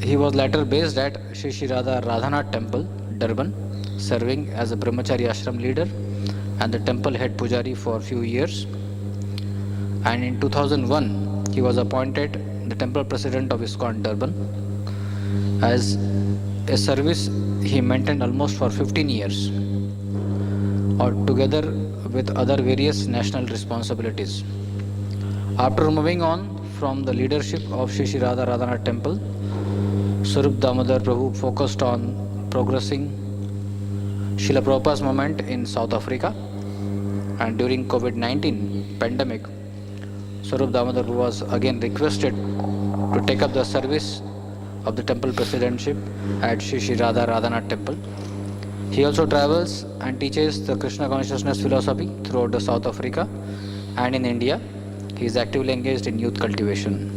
He was later based at Shri Radha Radhanath Temple, Durban, serving as a Brahmachari ashram leader and the temple head pujari for a few years. And in 2001, he was appointed the temple president of ISKCON Durban. As a service he maintained almost for 15 years, or together with other various national responsibilities. After moving on from the leadership of Shri Radha Radhanath Temple, Swaroop Damodar Prabhu focused on progressing Srila Prabhupada's movement in South Africa, and during COVID-19 pandemic, Swaroop Damodar was again requested to take up the service of the temple presidentship at Shri Radha Radhanath Temple. He also travels and teaches the Krishna consciousness philosophy throughout the South Africa and in India. He is actively engaged in youth cultivation.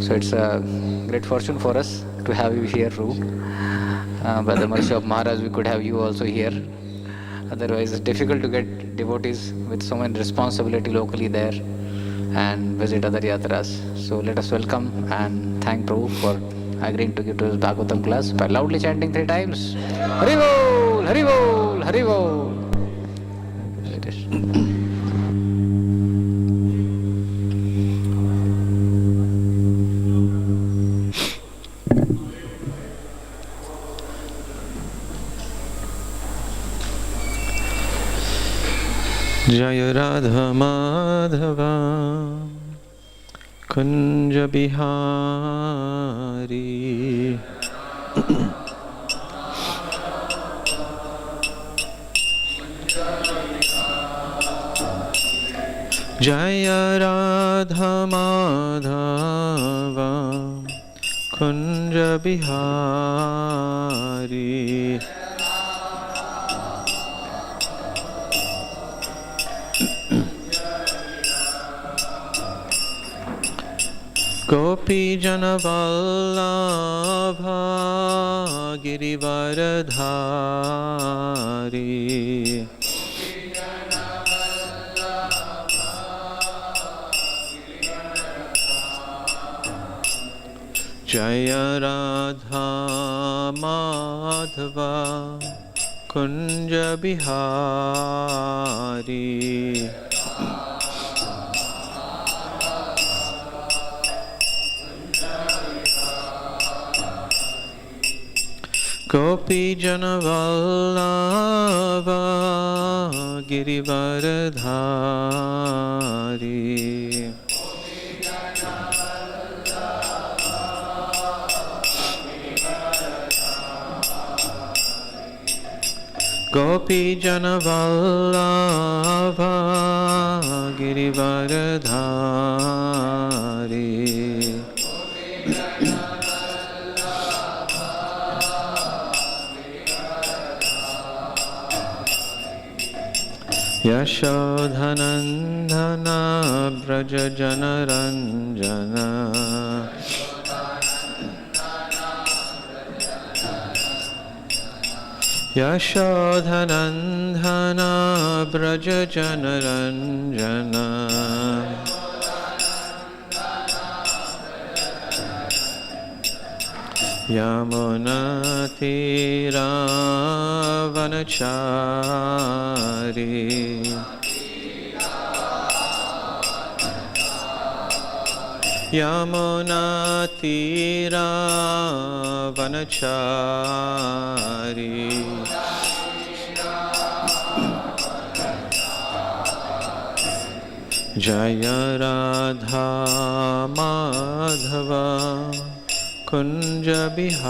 So it's a great fortune for us to have you here, Prabhu. By the mercy of Maharaj, we could have you also here. Otherwise, it's difficult to get devotees with so much responsibility locally there and visit other yatras. So let us welcome and thank Prabhu for agreeing to give to his Bhagavatam class by loudly chanting 3 times. Hari Bol, Hari Bol, Hari Bol. Jaya Radha Madhava Kunja Bihari Jaya Radha Madhava Kunja Bihari Gopi Jana Vallabha Girivaradhari Jaya Radha Madhava Kunja Bihari Gopi Jana Vallabha Girivaradhari Gopi Jana Vallabha Girivaradhari Yashodhanandana Braja Janaranjana Yashodhanandana Braja Janaranjana Yamuna Tira Vanachari Yamuna Tira Vanachari Jaya Radha Madhava Kunja Bihari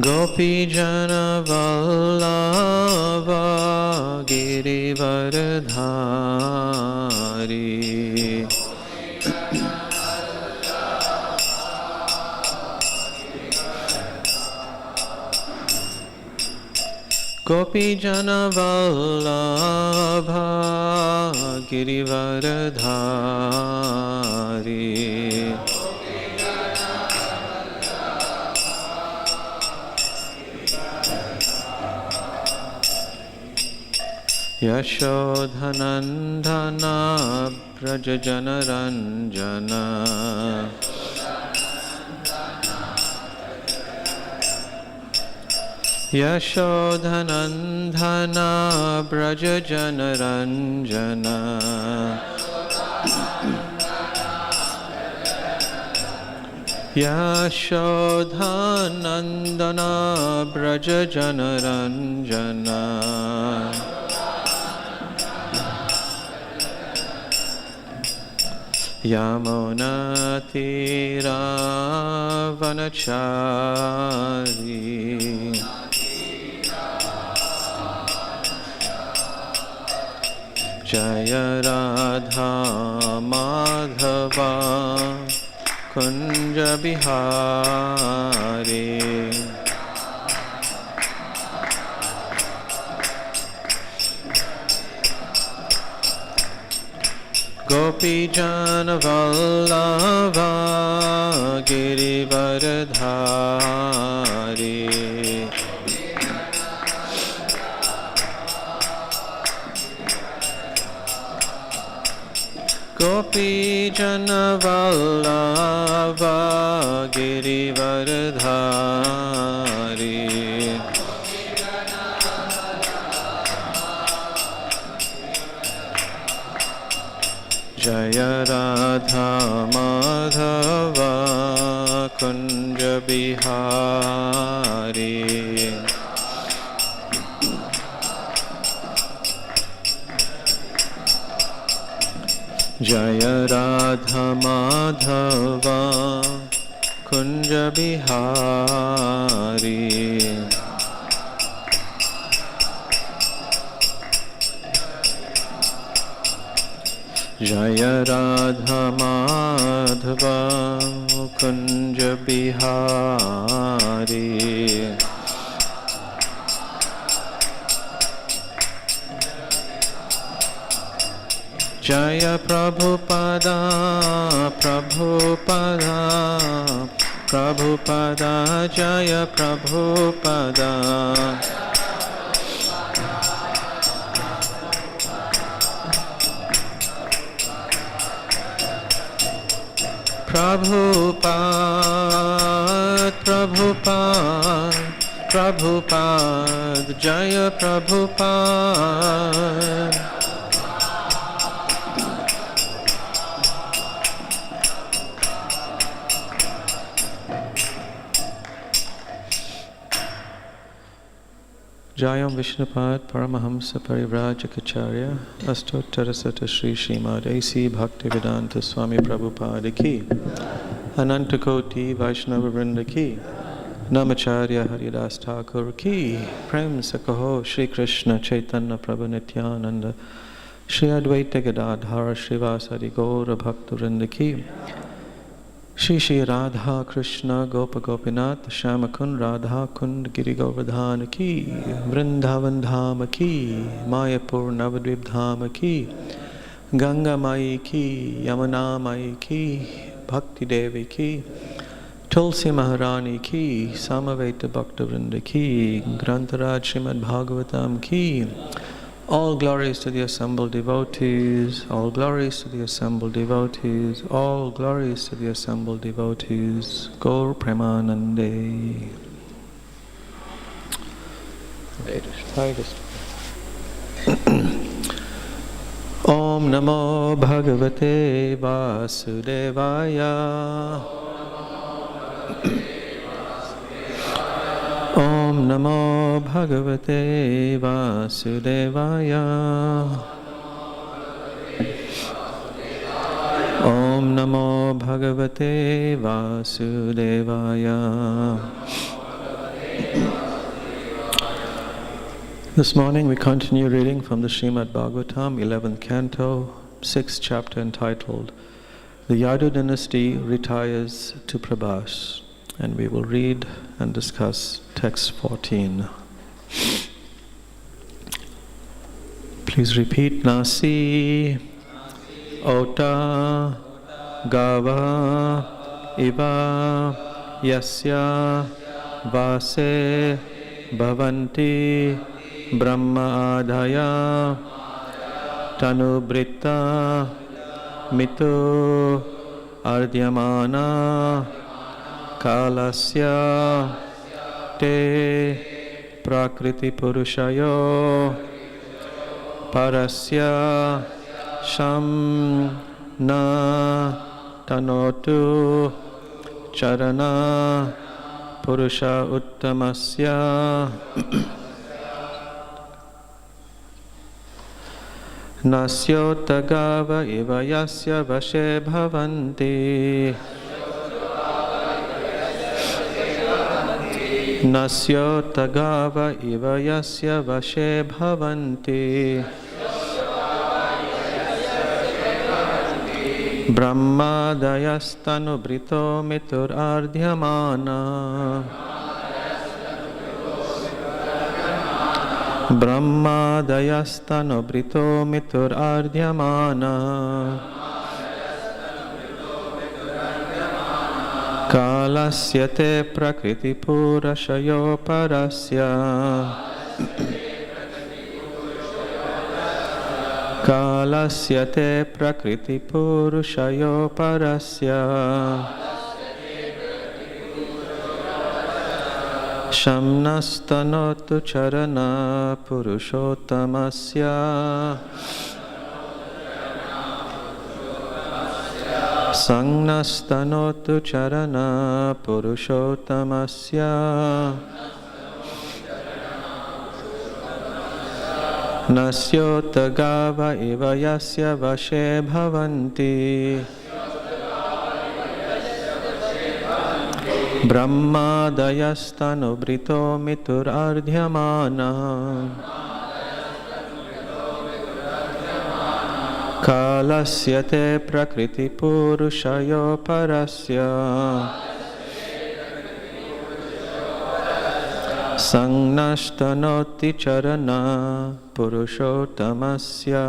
Gopi Jana Vallabha Girivaradhari Gopi Jana Vallabha Girivaradhari Yashodhanandana Brajajanaranjana Yashodhanandana Brajajanaranjana Yashodhanandana Brajajanaranjana Yamunatiravanachari Jaya Radha Madhava Kunja Bihari Gopi Jana Vallabha Girivardhari Gopi Jana Vallabha Girivardhari Jaya Radha Madhava Kunja Bihari Jaya Radha Madhava Kunja Bihari Jaya Radha Madhava Kunja Bihari Jaya Prabhupada Prabhupada Prabhupada Jaya Prabhupada Prabhupada Prabhupada Prabhupada Jaya Prabhupada Jayam Vishnupad Paramahamsa Parivrajacharya Astottarasata Sri Srimad A.C. Bhaktivedanta Swami Prabhupada Ki Anantakoti Vaishnava Vrinda Ki Namacharya Haridas Thakur Ki Prem Sakaho Shri Krishna Chaitanya Prabhu Nityananda Shri Advaita Gadadhara Srivasadi Gaura Bhakta Vrinda Ki Shri Shri Radha Krishna Gopa Gopinath Shamakun Radha Kund Giri Govardhan Ki Vrindavan Dhama Ki Mayapur Navadvip Dhama Ki Ganga Mai Ki Yamuna Mai Ki Bhakti Devi Ki Tulsi Maharani Ki Samaveta Bhakta Vrinda Ki Grantaraj Srimad Bhagavatam Ki. All glories to the assembled devotees, all glories to the assembled devotees, all glories to the assembled devotees. Gaur Premanande. Om Namo Bhagavate Vasudevaya. Om Namo Bhagavate Vasudevaya. Om Namo Bhagavate Vasudevaya. This morning we continue reading from the Srimad Bhagavatam, 11th canto, 6th chapter, entitled The Yadu Dynasty Retires to Prabhas. And we will read and discuss text 14. Please repeat. Nasi Ota Gava Iva Yasya Vase Bhavanti Brahma Adaya Tanubrita Mito Ardhyamana Kalasya Te Prakriti Purushayo Parasya Sham Na Tanotu Charana Purusha Uttamasya Nasyotagava iva yasya vashe bhavanti Nasyotagava iva yasya vashe bhavanti Brahmadayastanu brito mitur ardhyamana Brahmadayastanu brito mitur ardhyamana Kalasya te prakriti purashayo parasya Kalasya te prakriti purushayo parasya Shamnastanotu charana purushottamasya Sangnastanotu charana purushottamasya Nasyotagava iva yasya vashe bhavanti Brahmadayastanu brito mitur ardhyamana Kalasya te prakriti purushayo parasya Sangnashtanoti charana purushottamasya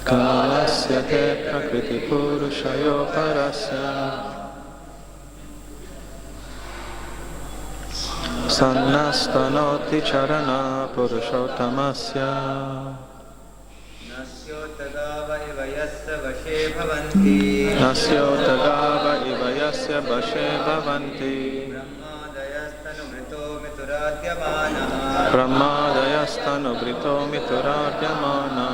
Kalasya te prakriti purushayo parasya Sannastanoti charana purushottamasya Nasyotagava iva yasya vashe bhavanti Nasyotagava iva yasya vashe bhavanti Brahmadayastanu brito mituradhyamana Brahmadayastanu brito mituradhyamana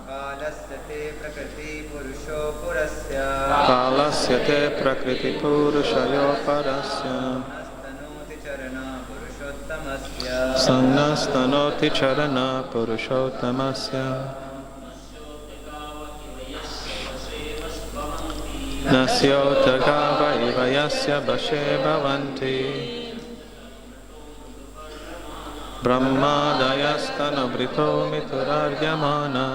Kalasya te prakriti purusho purasya Kalasya te prakriti purushayo parasya Nastanoti charana purushottamasya Sannastanoti charana purushottamasya Nasyotagava iva yasya vashe bhavanti Brahmadayastanu brito mituradhyamana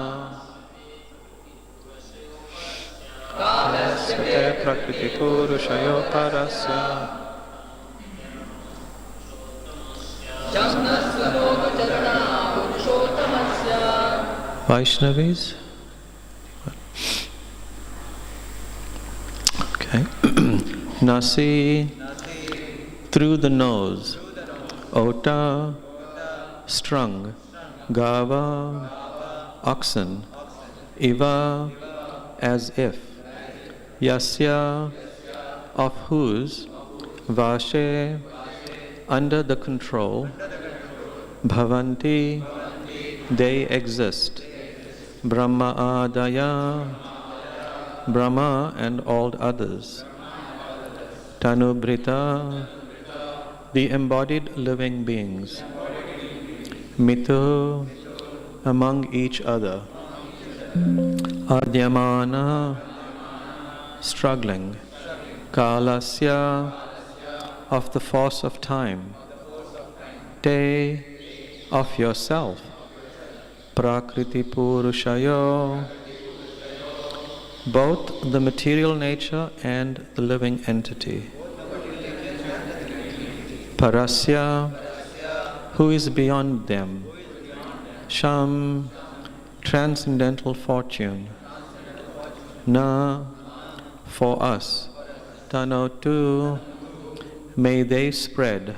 Kalasya te prakriti purushayo parasya Vaishnavis. Okay. Nasi through the nose. Ota strung. Gava oxen. Iva as if. Yasya of whose. Vashe under the control. bhavanti, they exist. Brahma adaya, Brahma and all others. Tanubrita, the embodied living beings. Mitu, among each other. Adyamana, struggling. Kalasya, of the force of time. Te, of yourself. Prakriti Purushayo, both the material nature and the living entity. Parasya, who is beyond them. Sham, transcendental fortune. Na, for us. Tanotu, may they spread.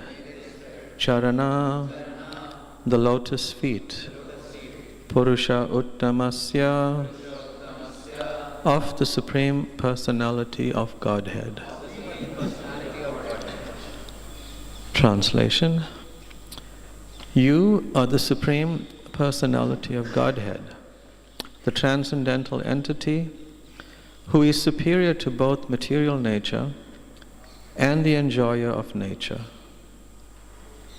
Charana, the lotus feet. Purusha Uttamasya, of the Supreme Personality of Godhead. Translation: You are the Supreme Personality of Godhead, the transcendental entity who is superior to both material nature and the enjoyer of nature.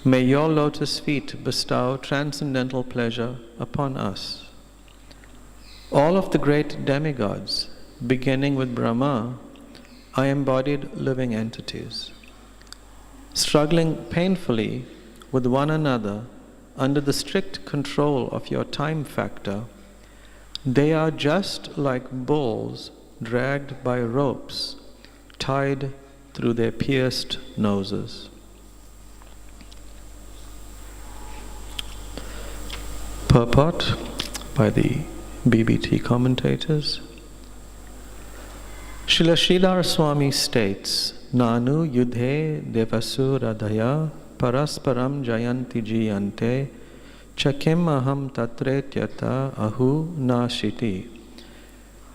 May your lotus feet bestow transcendental pleasure upon us. All of the great demigods, beginning with Brahma, are embodied living entities. Struggling painfully with one another under the strict control of your time factor, they are just like bulls dragged by ropes tied through their pierced noses. Purport by the BBT commentators. Srila Sridhar Swami states, Nanu yudhe devasuradhaya parasparam jayanti jiyante chakim aham tatretyata ahu nashiti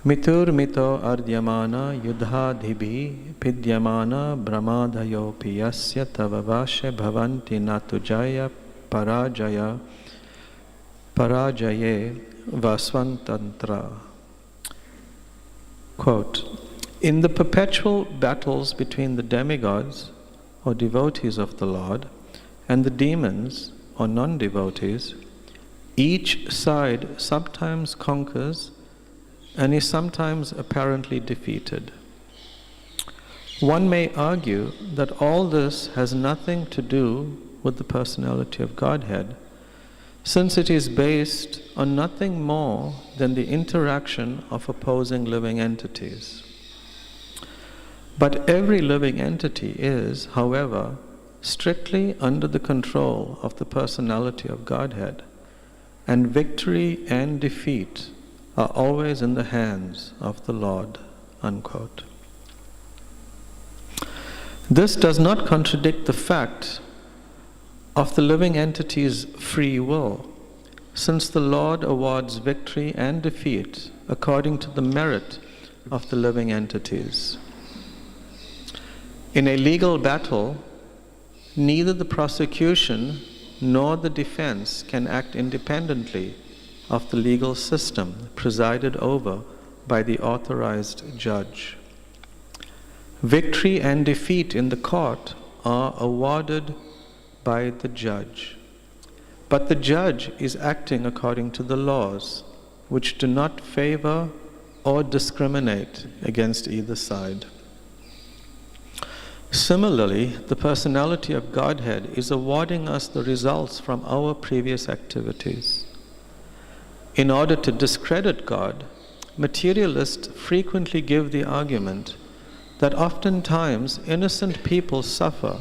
mitur mito ardyamana yudha dhibhi pidyamana brahmadhayo piyasya tavavashe bhavanti natujaya parajaye vasvantantra. Quote, in the perpetual battles between the demigods, or devotees of the Lord, and the demons, or non-devotees, each side sometimes conquers and is sometimes apparently defeated. One may argue that all this has nothing to do with the personality of Godhead, since it is based on nothing more than the interaction of opposing living entities. But every living entity is, however, strictly under the control of the personality of Godhead, and victory and defeat are always in the hands of the Lord. Unquote. This does not contradict the fact of the living entity's free will, since the Lord awards victory and defeat according to the merit of the living entities. In a legal battle, neither the prosecution nor the defense can act independently of the legal system presided over by the authorized judge. Victory and defeat in the court are awarded by the judge. But the judge is acting according to the laws, which do not favor or discriminate against either side. Similarly, the personality of Godhead is awarding us the results from our previous activities. In order to discredit God, materialists frequently give the argument that oftentimes innocent people suffer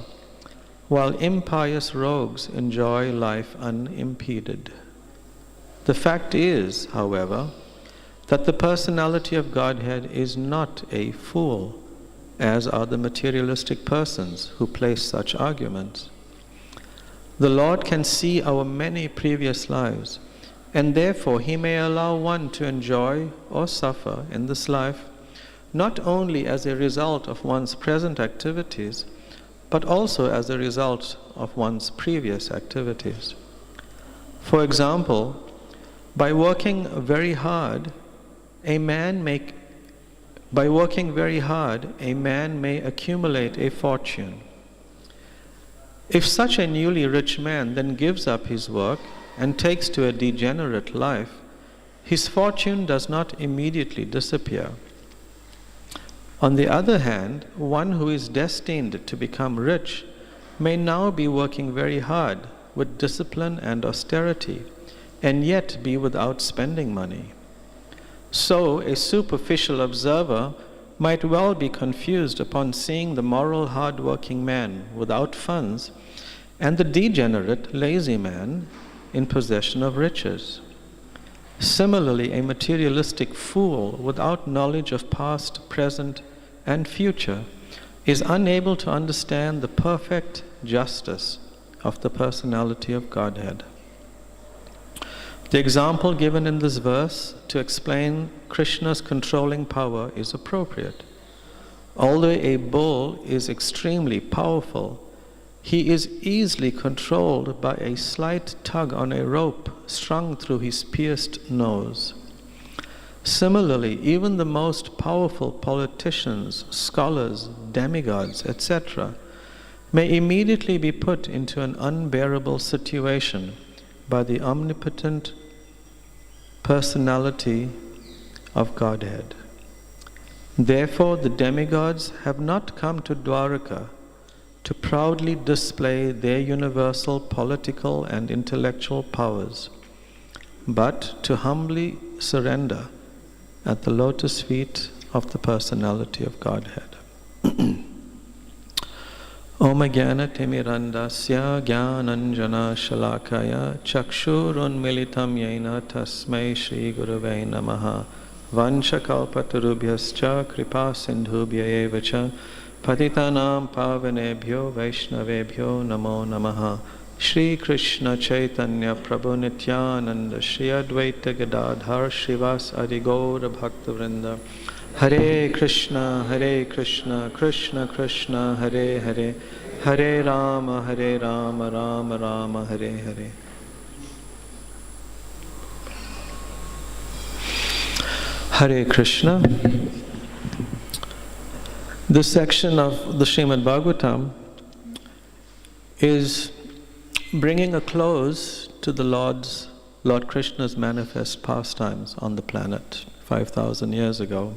while impious rogues enjoy life unimpeded. The fact is, however, that the personality of Godhead is not a fool, as are the materialistic persons who place such arguments. The Lord can see our many previous lives, and therefore He may allow one to enjoy or suffer in this life, not only as a result of one's present activities, but also as a result of one's previous activities. For example, by working very hard, a man may accumulate a fortune. If such a newly rich man then gives up his work and takes to a degenerate life, his fortune does not immediately disappear. On the other hand, one who is destined to become rich may now be working very hard with discipline and austerity, and yet be without spending money. So, a superficial observer might well be confused upon seeing the moral hard-working man without funds and the degenerate lazy man in possession of riches. Similarly, a materialistic fool without knowledge of past, present, and future is unable to understand the perfect justice of the personality of Godhead. The example given in this verse to explain Krishna's controlling power is appropriate. Although a bull is extremely powerful, he is easily controlled by a slight tug on a rope strung through his pierced nose. Similarly, even the most powerful politicians, scholars, demigods, etc., may immediately be put into an unbearable situation by the omnipotent personality of Godhead. Therefore, the demigods have not come to Dwaraka to proudly display their universal political and intellectual powers, but to humbly surrender at the lotus feet of the personality of Godhead. Om Jnana Timirandasya Jnananjana Shalakaya Chakshurun Militam Yena Tasmai Shri Gurave Namaha Vanchakalpatarubhyascha Kripa Sindhubhya Eva Cha Patitanam Pavanebhyo Vaishnavebhyo Namo Namaha Shri Krishna Chaitanya Prabhu Nityananda Shri Advaita Gadadhar Shivas Adigaura Bhaktavrinda Hare Krishna, Krishna Krishna, Hare Hare, Hare Rama, Rama Rama, Hare Hare. Hare Krishna. This section of the Srimad Bhagavatam is bringing a close to the Lord Krishna's manifest pastimes on the planet 5,000 years ago.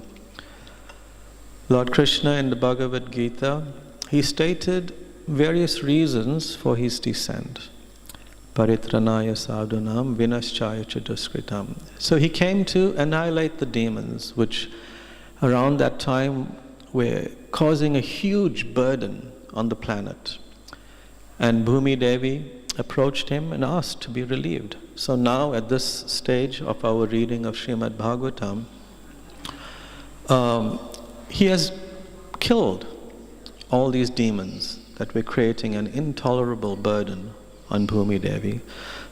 Lord Krishna in the Bhagavad Gita, he stated various reasons for his descent. Paritranaya sadhunam vinaschaya chaduskritam. So he came to annihilate the demons, which around that time were causing a huge burden on the planet. And Bhumi Devi approached him and asked to be relieved. So now at this stage of our reading of Srimad Bhagavatam, he has killed all these demons that were creating an intolerable burden on Bhumi Devi.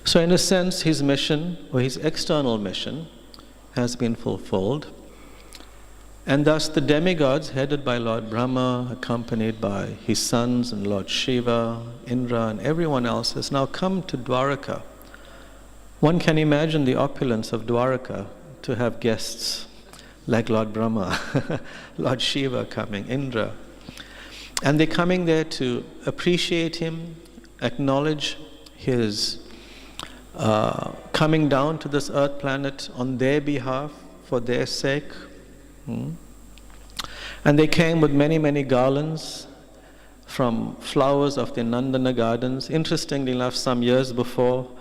So in a sense, his mission, or his external mission, has been fulfilled. And thus the demigods, headed by Lord Brahma, accompanied by his sons and Lord Shiva, Indra, and everyone else, has now come to Dwaraka. One can imagine the opulence of Dwaraka to have guests like Lord Brahma, Lord Shiva coming, Indra. And they're coming there to appreciate him, acknowledge his coming down to this earth planet on their behalf, for their sake. And they came with many, many garlands from flowers of the Nandana gardens. Interestingly enough, some years before,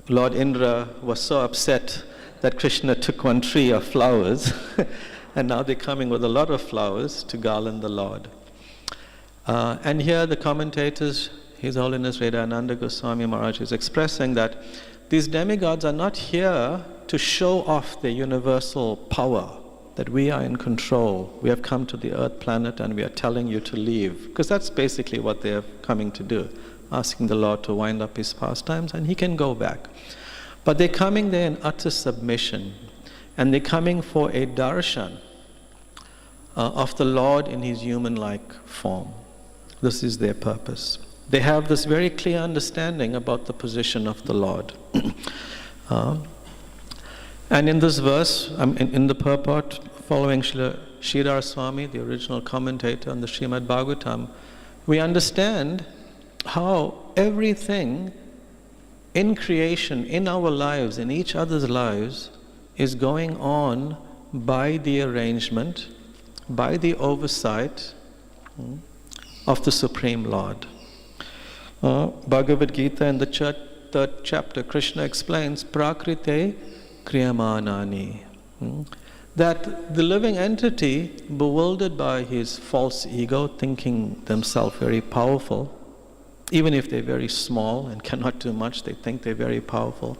Lord Indra was so upset that Krishna took one tree of flowers, and now they're coming with a lot of flowers to garland the Lord. And here the commentators, His Holiness Vedananda Goswami Maharaj, is expressing that these demigods are not here to show off their universal power, that we are in control. We have come to the earth planet and we are telling you to leave. Because that's basically what they are coming to do, asking the Lord to wind up his pastimes and he can go back. But they're coming there in utter submission, and they're coming for a darshan of the Lord in his human-like form. This is their purpose. They have this very clear understanding about the position of the Lord. And in this verse, in the purport, following Sridhar Swami, the original commentator on the Srimad Bhagavatam, we understand how everything in creation, in our lives, in each other's lives, is going on by the arrangement, by the oversight of the Supreme Lord. Bhagavad Gita in the third chapter, Krishna explains, Prakrite Kriyamanani, that the living entity, bewildered by his false ego, thinking themselves very powerful, even if they're very small and cannot do much, they think they're very powerful.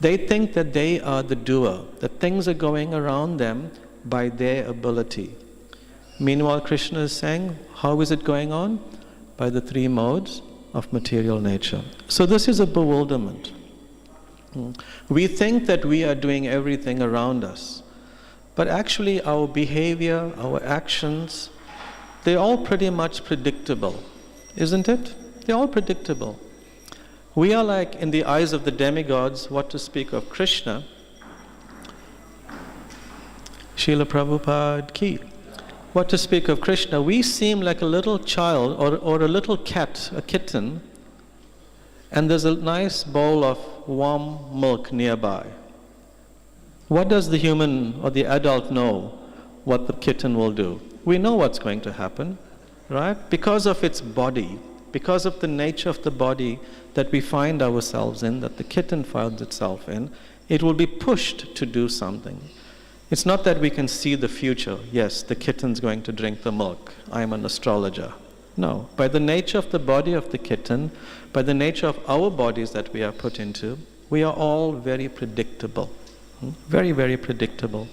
They think that they are the doer, that things are going around them by their ability. Meanwhile, Krishna is saying, how is it going on? By the three modes of material nature. So this is a bewilderment. We think that we are doing everything around us, but actually our behavior, our actions, they're all pretty much predictable, isn't it? They're all predictable. We are like, in the eyes of the demigods, what to speak of Krishna, Srila Prabhupada ki. What to speak of Krishna, we seem like a little child or a little cat, a kitten, and there's a nice bowl of warm milk nearby. What does the human or the adult know what the kitten will do? We know what's going to happen, right? Because of its body, because of the nature of the body that we find ourselves in, that the kitten finds itself in, it will be pushed to do something. It's not that we can see the future. Yes, the kitten's going to drink the milk. I'm an astrologer. No. By the nature of the body of the kitten, by the nature of our bodies that we are put into, we are all very predictable. Very, very predictable.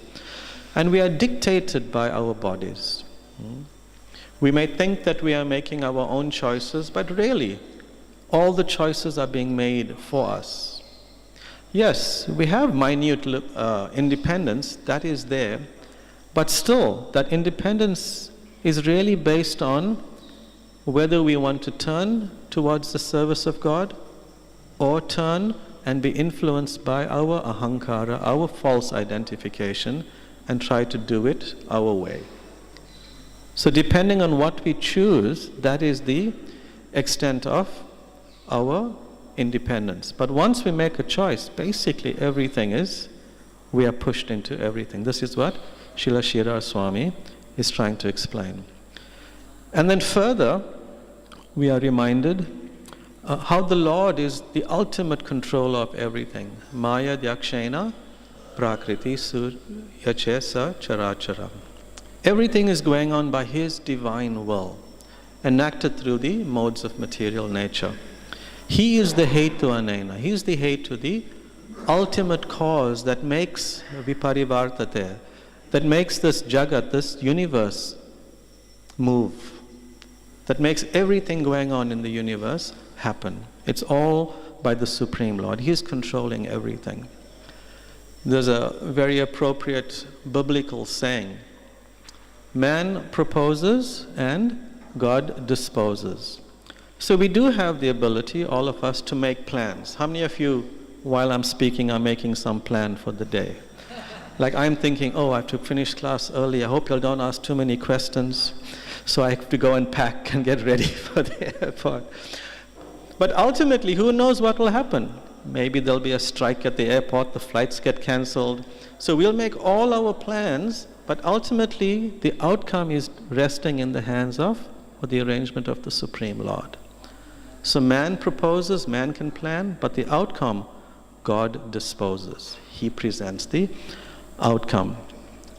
And we are dictated by our bodies. We may think that we are making our own choices, but really, all the choices are being made for us. Yes, we have minute independence, that is there, but still, that independence is really based on whether we want to turn towards the service of God or turn and be influenced by our ahankara, our false identification, and try to do it our way. So depending on what we choose, that is the extent of our independence. But once we make a choice, basically everything is, we are pushed into everything. This is what Srila Sridhar Swami is trying to explain. And then further, we are reminded how the Lord is the ultimate controller of everything. Maya Dyakshena Prakriti Suryachesa Charachara. Everything is going on by His divine will, enacted through the modes of material nature. He is the Hetu Anena. He is the Hetu, the ultimate cause that makes Viparivartate, that makes this Jagat, this universe, move, that makes everything going on in the universe happen. It's all by the Supreme Lord. He is controlling everything. There's a very appropriate biblical saying, man proposes and God disposes. So we do have the ability, all of us, to make plans. How many of you, while I'm speaking, are making some plan for the day? Like I'm thinking, oh, I have to finish class early. I hope you don't ask too many questions. So I have to go and pack and get ready for the airport. But ultimately, who knows what will happen? Maybe there'll be a strike at the airport, the flights get cancelled. So we'll make all our plans, but ultimately the outcome is resting in the hands of, or the arrangement of the Supreme Lord. So man proposes, man can plan, but the outcome, God disposes. He presents the outcome.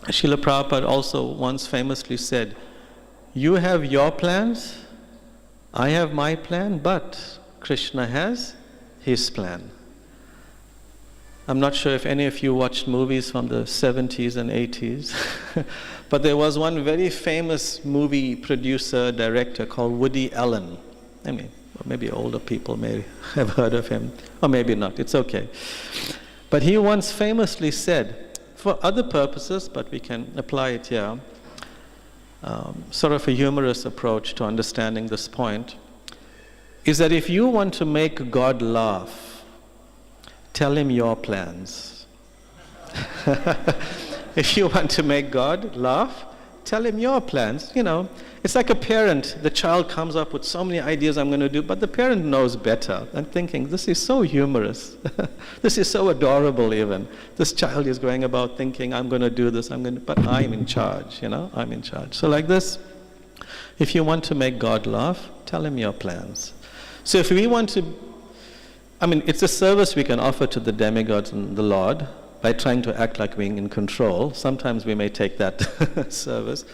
Srila Prabhupada also once famously said, you have your plans, I have my plan, but Krishna has his plan. I'm not sure if any of you watched movies from the 70s and 80s, but there was one very famous movie producer, director called Woody Allen. I mean, maybe older people may have heard of him, or maybe not, it's okay. But he once famously said, for other purposes, but we can apply it here, sort of a humorous approach to understanding this point. is that if you want to make God laugh, tell him your plans. If you want to make God laugh, tell him your plans. It's like a parent. The child comes up with so many ideas I'm going to do, but the parent knows better. I'm thinking, this is so humorous. This is so adorable even. This child is going about thinking, I'm going to do this, but I'm in charge, I'm in charge. So like this, if you want to make God laugh, tell him your plans. So if we want to, it's a service we can offer to the demigods and the Lord by trying to act like being in control. Sometimes we may take that service.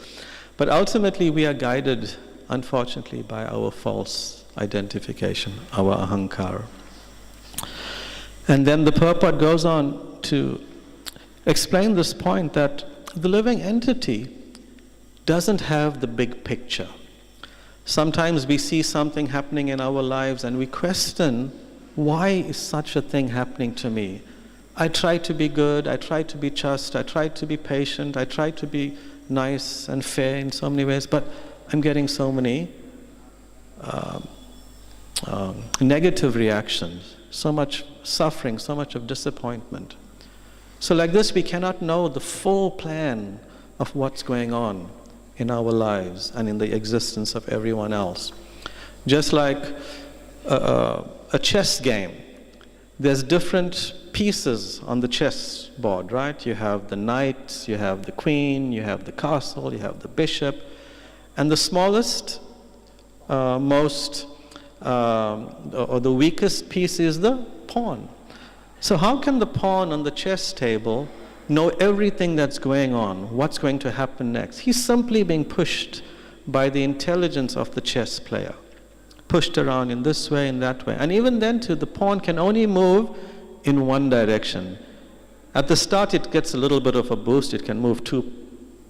But ultimately we are guided, unfortunately, by our false identification, our ahankara. And then the purport goes on to explain this point that the living entity doesn't have the big picture. Sometimes we see something happening in our lives and we question, why is such a thing happening to me? I try to be good, I try to be just, I try to be patient, I try to be nice and fair in so many ways, but I'm getting so many negative reactions, so much suffering, so much of disappointment. So like this, we cannot know the full plan of what's going on in our lives and in the existence of everyone else. Just like a chess game, there's different pieces on the chess board, right? You have the knight, you have the queen, you have the castle, you have the bishop, and the smallest, or the weakest piece is the pawn. So how can the pawn on the chess table know everything that's going on, what's going to happen next? He's simply being pushed by the intelligence of the chess player, pushed around in this way, in that way. And even then too, the pawn can only move in one direction. At the start it gets a little bit of a boost, it can move 2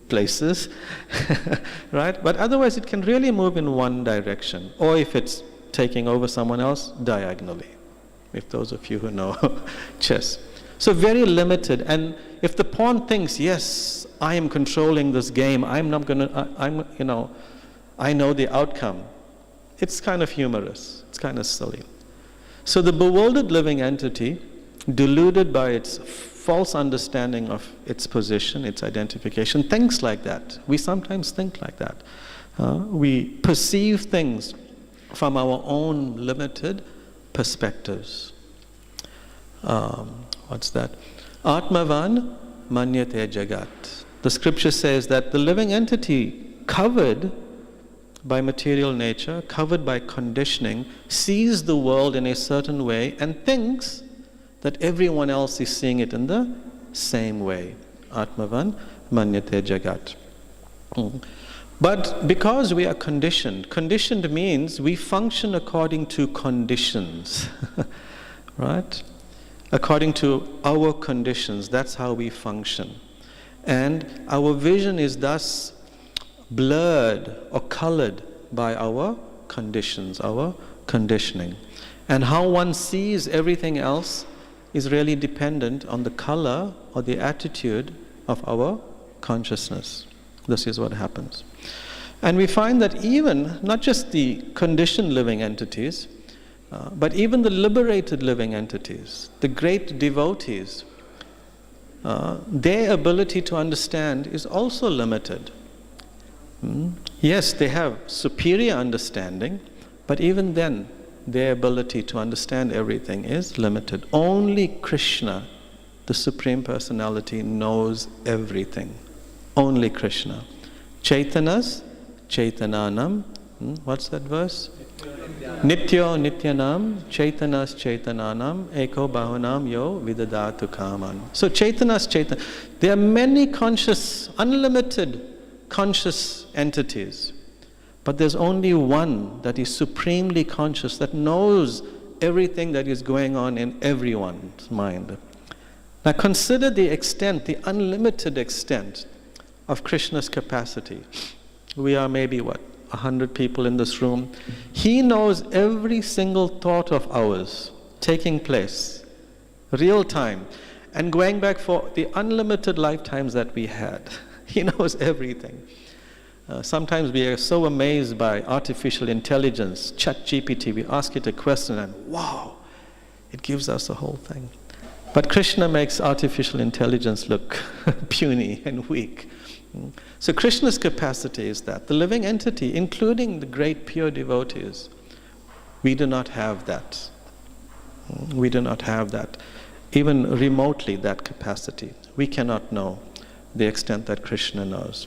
places, right? But otherwise it can really move in one direction, or if it's taking over someone else, diagonally, if those of you who know chess. So very limited, and if the pawn thinks, yes, I am controlling this game, I know the outcome, it's kind of humorous, it's kind of silly. So the bewildered living entity, deluded by its false understanding of its position, its identification, thinks like that. We sometimes think like that. We perceive things from our own limited perspectives. What's that? Atmavan manyate jagat. The scripture says that the living entity, covered by material nature, covered by conditioning, sees the world in a certain way and thinks that everyone else is seeing it in the same way. Atmavan manyate jagat. But because we are conditioned means we function according to conditions, right? According to our conditions, that's how we function. And our vision is thus blurred or colored by our conditions, our conditioning. And how one sees everything else is really dependent on the color or the attitude of our consciousness. This is what happens. And we find that even, not just the conditioned living entities, but even the liberated living entities, the great devotees, their ability to understand is also limited. Yes, they have superior understanding, but even then, their ability to understand everything is limited. Only Krishna, the Supreme Personality, knows everything. Only Krishna. Chaitanas, Chaitananam. What's that verse? Nityo Nityanam, Chaitanas Chaitananam, Eko Bahunam Yo Vidadatu Kaman. So Chaitanas Chaitana. There are many conscious, unlimited conscious entities. But there's only one that is supremely conscious, that knows everything that is going on in everyone's mind. Now consider the extent, the unlimited extent of Krishna's capacity. We are maybe 100 people in this room. He knows every single thought of ours taking place, real time, and going back for the unlimited lifetimes that we had. He knows everything. Sometimes we are so amazed by artificial intelligence, ChatGPT, we ask it a question and wow, it gives us the whole thing. But Krishna makes artificial intelligence look puny and weak. So Krishna's capacity is that. The living entity, including the great pure devotees, we do not have that. We do not have that. Even remotely that capacity. We cannot know the extent that Krishna knows.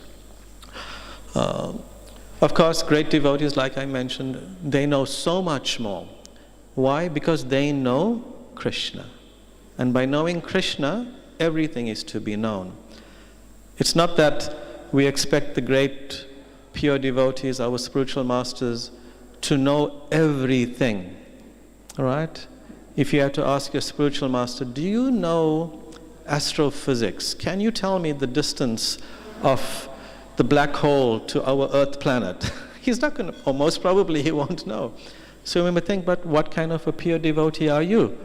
Of course, great devotees, like I mentioned, they know so much more. Why? Because they know Krishna. And by knowing Krishna, everything is to be known. It's not that we expect the great pure devotees, our spiritual masters, to know everything. All right? If you had to ask your spiritual master, do you know astrophysics? Can you tell me the distance of the black hole to our Earth planet? He's not going to, or most probably he won't know. So we may think, but what kind of a pure devotee are you?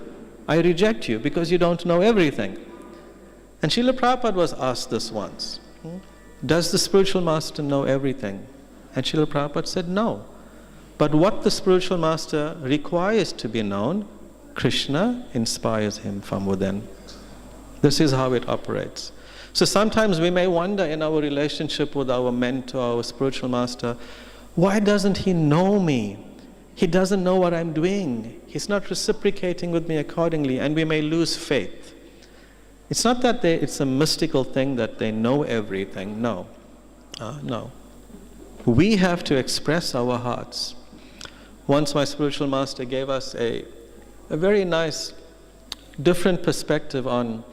I reject you because you don't know everything. And Srila Prabhupada was asked this once. Does the spiritual master know everything? And Srila Prabhupada said no. But what the spiritual master requires to be known, Krishna inspires him from within. This is how it operates. So sometimes we may wonder in our relationship with our mentor, our spiritual master, why doesn't he know me? He doesn't know what I'm doing. He's not reciprocating with me accordingly, and we may lose faith. It's not that it's a mystical thing that they know everything. No. No. We have to express our hearts. Once my spiritual master gave us a very nice, different perspective on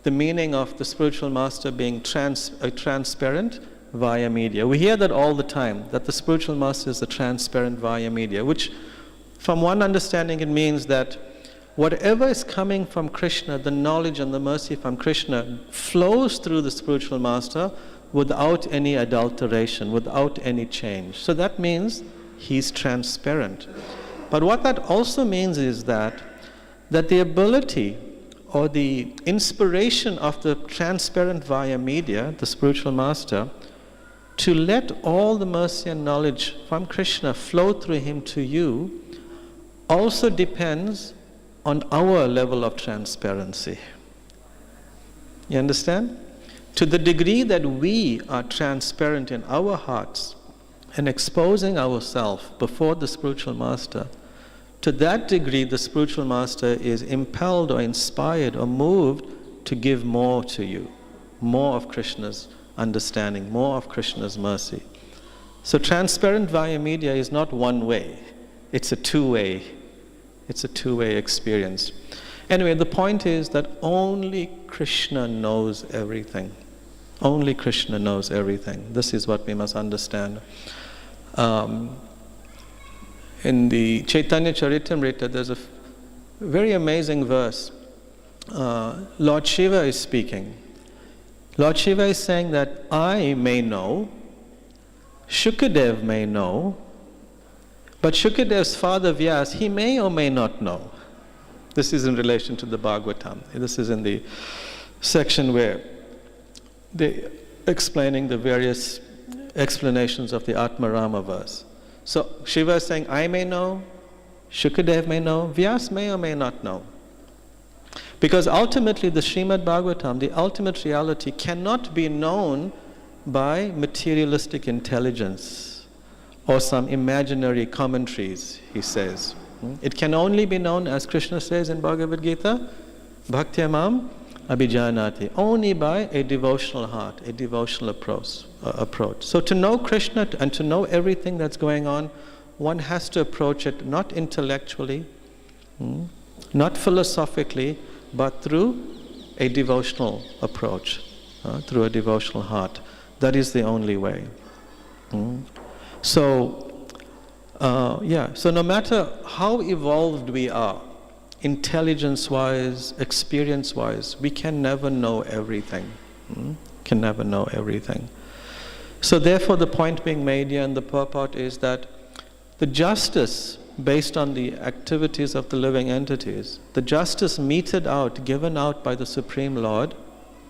the meaning of the spiritual master being transparent via media. We hear that all the time, that the spiritual master is the transparent via media, which from one understanding it means that whatever is coming from Krishna, the knowledge and the mercy from Krishna, flows through the spiritual master without any adulteration, without any change. So that means he's transparent. But what that also means is that the ability or the inspiration of the transparent via media, the spiritual master, to let all the mercy and knowledge from Krishna flow through him to you, also depends on our level of transparency. You understand? To the degree that we are transparent in our hearts and exposing ourselves before the spiritual master, to that degree the spiritual master is impelled or inspired or moved to give more to you, more of Krishna's understanding, more of Krishna's mercy. So transparent via media is not one way, it's a two-way. It's a two-way experience. Anyway, the point is that only Krishna knows everything. Only Krishna knows everything. This is what we must understand. In the Chaitanya Charitamrita, there's a very amazing verse. Lord Shiva is speaking. Lord Shiva is saying that I may know, Shukadev may know, but Shukadev's father Vyas, he may or may not know. This is in relation to the Bhagavatam. This is in the section where they're explaining the various explanations of the Atmarama verse. So Shiva is saying, I may know, Shukadev may know, Vyas may or may not know. Because ultimately the Srimad Bhagavatam, the ultimate reality, cannot be known by materialistic intelligence or some imaginary commentaries, he says. It can only be known, as Krishna says in Bhagavad Gita, Bhaktyamam Abhijanati, only by a devotional heart, a devotional approach. So to know Krishna and to know everything that's going on, one has to approach it not intellectually, not philosophically, but through a devotional approach, through a devotional heart. That is the only way. So no matter how evolved we are, intelligence-wise, experience-wise, we can never know everything. Can never know everything. So therefore the point being made here in the purport is that the justice based on the activities of the living entities, the justice meted out, given out by the Supreme Lord,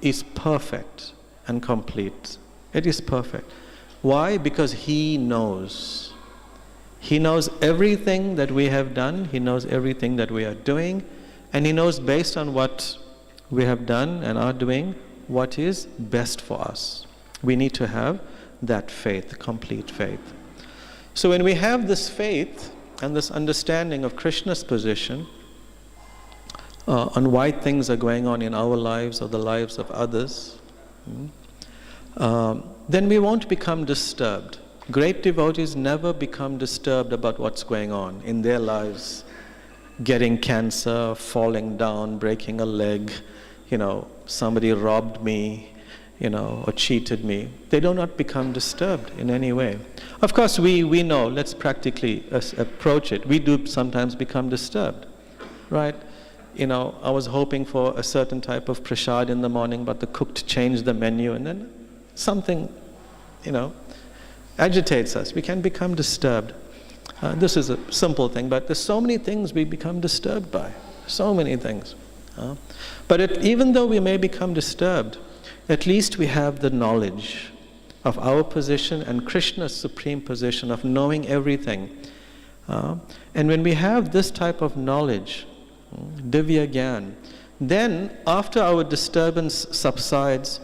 is perfect and complete. It is perfect. Why? Because He knows. He knows everything that we have done. He knows everything that we are doing. And He knows, based on what we have done and are doing, what is best for us. We need to have that faith, complete faith. So when we have this faith and this understanding of Krishna's position on why things are going on in our lives or the lives of others, then we won't become disturbed. Great devotees never become disturbed about what's going on in their lives. Getting cancer, falling down, breaking a leg, somebody robbed me, or cheated me. They do not become disturbed in any way. Of course, we know, let's practically approach it. We do sometimes become disturbed, right? I was hoping for a certain type of prasad in the morning, but the cook changed the menu, and then something, agitates us. We can become disturbed. This is a simple thing, but there's so many things we become disturbed by. So many things. But even though we may become disturbed, at least we have the knowledge of our position and Krishna's supreme position of knowing everything. And when we have this type of knowledge, Divya Gyan, then after our disturbance subsides,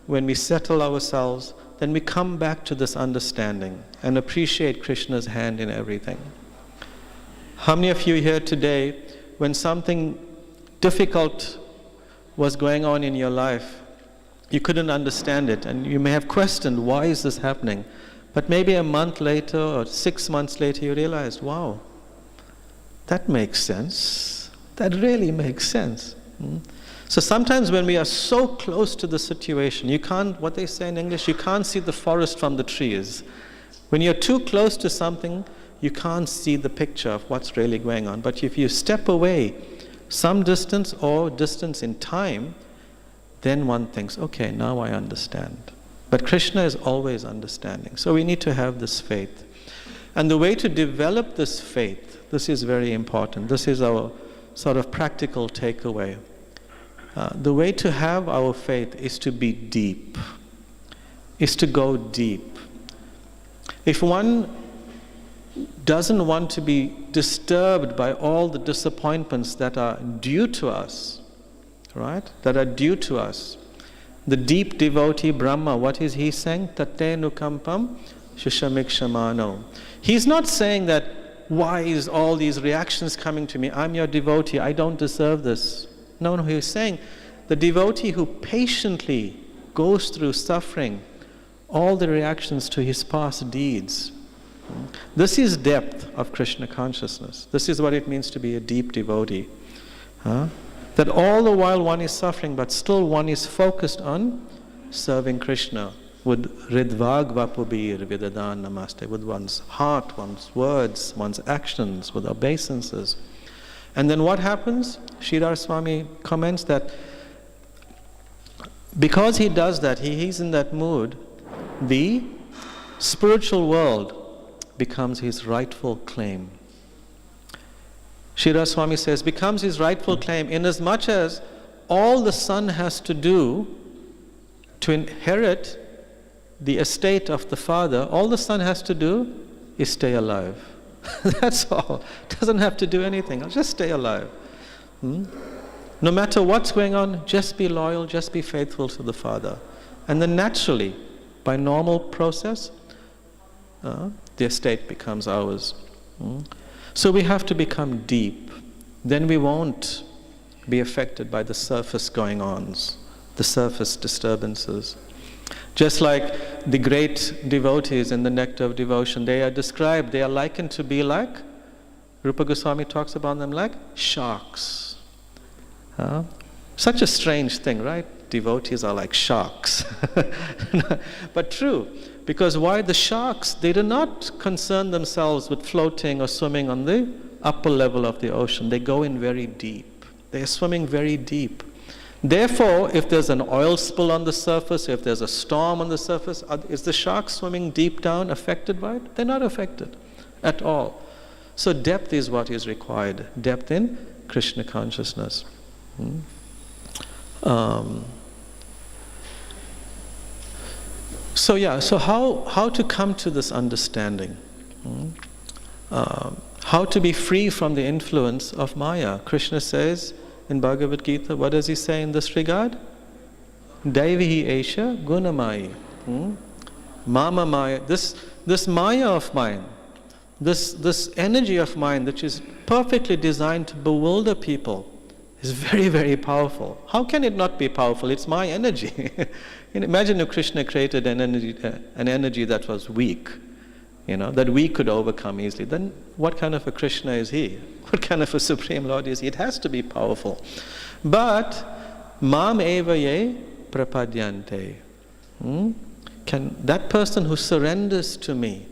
when we settle ourselves, then we come back to this understanding and appreciate Krishna's hand in everything. How many of you here today, when something difficult was going on in your life, you couldn't understand it, and you may have questioned, why is this happening? But maybe a month later or 6 months later, you realized, wow, that makes sense. That really makes sense. So sometimes when we are so close to the situation, you can't, what they say in English, you can't see the forest from the trees. When you're too close to something, you can't see the picture of what's really going on. But if you step away some distance or distance in time, then one thinks, okay, now I understand. But Krishna is always understanding. So we need to have this faith. And the way to develop this faith, this is very important. This is our sort of practical takeaway. The way to have our faith is to be deep, is to go deep. If one doesn't want to be disturbed by all the disappointments that are due to us, right? That are due to us. The deep devotee Brahma, what is he saying? Tate nukampam shishamikshmano. He's not saying that, why is all these reactions coming to me? I'm your devotee, I don't deserve this. No, he's saying the devotee who patiently goes through suffering, all the reactions to his past deeds. This is depth of Krishna consciousness. This is what it means to be a deep devotee. That all the while one is suffering, but still one is focused on serving Krishna with ridvag vapubir vidadan namaste, with one's heart, one's words, one's actions, with obeisances. And then what happens? Sridhar Swami comments that because he does that, he's in that mood, the spiritual world becomes his rightful claim. Sridhar Swami says, becomes his rightful claim inasmuch as all the son has to do to inherit the estate of the father, all the son has to do is stay alive. That's all. Doesn't have to do anything. Just stay alive. No matter what's going on, just be loyal, just be faithful to the father. And then naturally, by normal process, the estate becomes ours. So we have to become deep. Then we won't be affected by the surface going-ons, the surface disturbances. Just like the great devotees in the Nectar of Devotion, they are described, they are likened to be like, Rupa Goswami talks about them like sharks. Such a strange thing, right? Devotees are like sharks. But true, because why? The sharks, they do not concern themselves with floating or swimming on the upper level of the ocean. They go in very deep. They are swimming very deep. Therefore, if there's an oil spill on the surface, if there's a storm on the surface, is the shark swimming deep down affected by it? They're not affected at all. So depth is what is required. Depth in Krishna consciousness. So how to come to this understanding? How to be free from the influence of Maya? Krishna says in Bhagavad Gita, what does he say in this regard? Daivihi Esha Gunamayi. Mama Maya. This Maya of mine, this energy of mine, which is perfectly designed to bewilder people, is very, very powerful. How can it not be powerful? It's my energy. Imagine if Krishna created an energy that was weak, that we could overcome easily. Then what kind of a Krishna is he? What kind of a Supreme Lord is he? It has to be powerful. But mam eva ye prapadyante. Can that person who surrenders to me,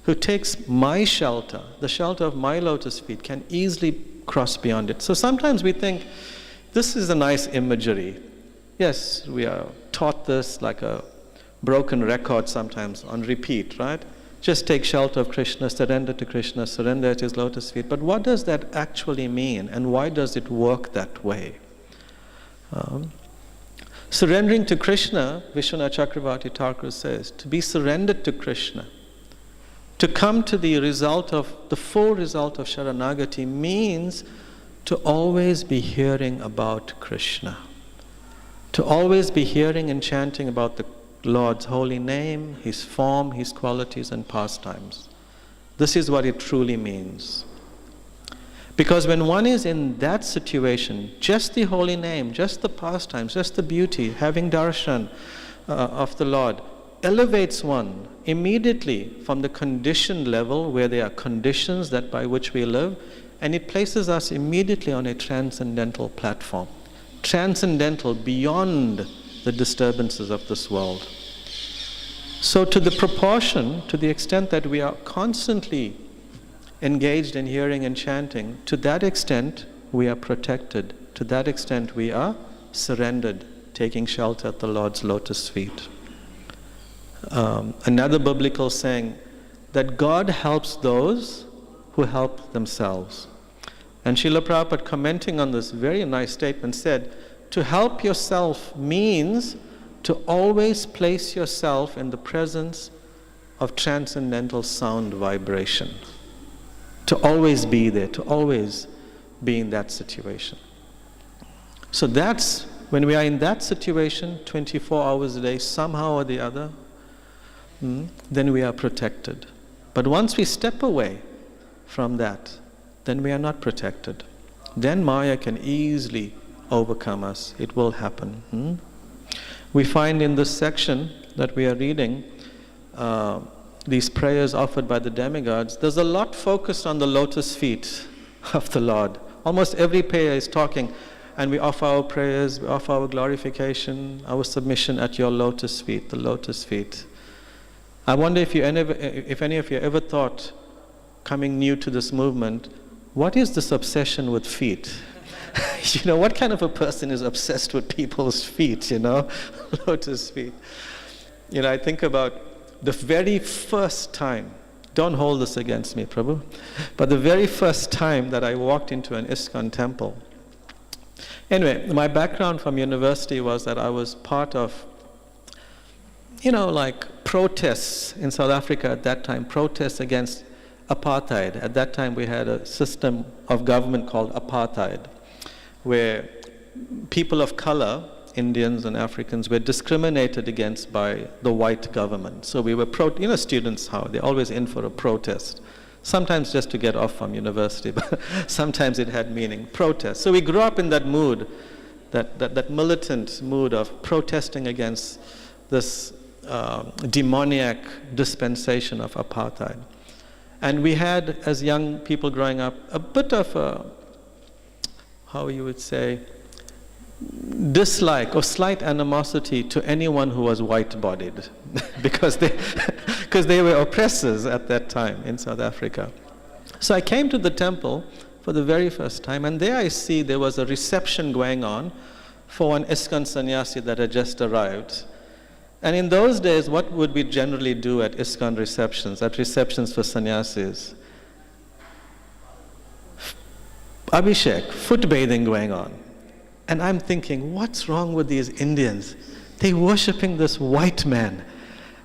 who takes my shelter, the shelter of my lotus feet, can easily cross beyond it. So sometimes we think, this is a nice imagery. Yes, we are taught this like a broken record sometimes on repeat, right? Just take shelter of Krishna, surrender to Krishna, surrender at his lotus feet. But what does that actually mean, and why does it work that way? Surrendering to Krishna, Vishwanath Chakravarti Thakur says, to be surrendered to Krishna, to come to the result of, the full result of Sharanagati means to always be hearing about Krishna, to always be hearing and chanting about the Lord's holy name, His form, His qualities and pastimes. This is what it truly means. Because when one is in that situation, just the holy name, just the pastimes, just the beauty, having darshan of the Lord, elevates one immediately from the conditioned level where there are conditions that by which we live, and it places us immediately on a transcendental platform. Transcendental beyond the disturbances of this world. So to the proportion, to the extent that we are constantly engaged in hearing and chanting, to that extent we are protected. To that extent we are surrendered, taking shelter at the Lord's lotus feet. Another biblical saying, that God helps those who help themselves. And Srila Prabhupada, commenting on this very nice statement, said, to help yourself means to always place yourself in the presence of transcendental sound vibration. To always be there, to always be in that situation. So that's, when we are in that situation, 24 hours a day, somehow or the other, then we are protected. But once we step away from that, then we are not protected. Then Maya can easily overcome us. It will happen. We find in this section that we are reading, these prayers offered by the demigods, there's a lot focused on the lotus feet of the Lord. Almost every prayer is talking, and we offer our prayers, we offer our glorification, our submission at your lotus feet, the lotus feet. I wonder if any of you ever thought, coming new to this movement, what is this obsession with feet? What kind of a person is obsessed with people's feet, lotus feet? I think about the very first time, don't hold this against me, Prabhu, but the very first time that I walked into an ISKCON temple. Anyway, my background from university was that I was part of, protests in South Africa at that time, protests against apartheid. At that time we had a system of government called apartheid, where people of color, Indians and Africans, were discriminated against by the white government. So we were, students, how they're always in for a protest. Sometimes just to get off from university, but sometimes it had meaning, protest. So we grew up in that mood, that militant mood of protesting against this demoniac dispensation of apartheid. And we had, as young people growing up, a bit of a, how you would say, dislike or slight animosity to anyone who was white-bodied because they were oppressors at that time in South Africa. So I came to the temple for the very first time, and there I see there was a reception going on for an ISKCON sannyasi that had just arrived. And in those days, what would we generally do at ISKCON receptions, at receptions for sannyasis? Abhishek, foot bathing going on. And I'm thinking, what's wrong with these Indians? They're worshipping this white man.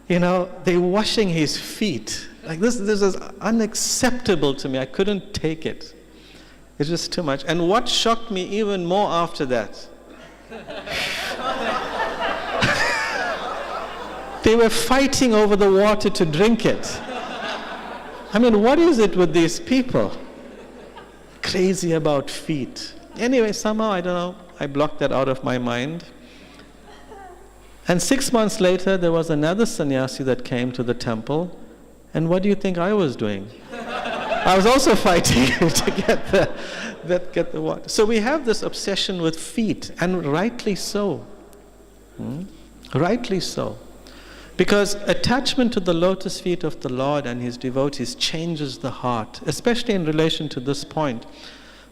They're washing his feet. Like this is unacceptable to me. I couldn't take it. It's just too much. And what shocked me even more after that, they were fighting over the water to drink it. I mean, what is it with these people? Crazy about feet. Anyway, somehow, I don't know, I blocked that out of my mind. And 6 months later, there was another sannyasi that came to the temple. And what do you think I was doing? I was also fighting to get the water. So we have this obsession with feet, and rightly so. Rightly so. Because attachment to the lotus feet of the Lord and his devotees changes the heart, especially in relation to this point.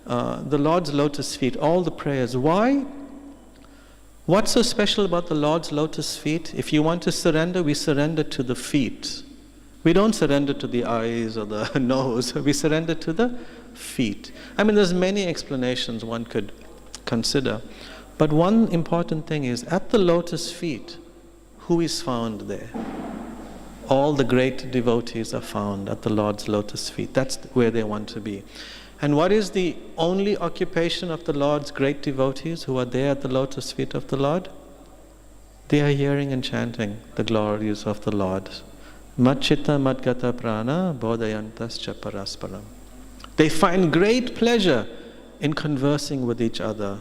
The Lord's lotus feet, all the prayers. Why? What's so special about the Lord's lotus feet? If you want to surrender, we surrender to the feet. We don't surrender to the eyes or the nose. We surrender to the feet. I mean, there's many explanations one could consider. But one important thing is, at the lotus feet, who is found there? All the great devotees are found at the Lord's lotus feet. That's where they want to be. And what is the only occupation of the Lord's great devotees who are there at the lotus feet of the Lord? They are hearing and chanting the glories of the Lord. Matchitta madgata prana bodayantascha parasparam. They find great pleasure in conversing with each other,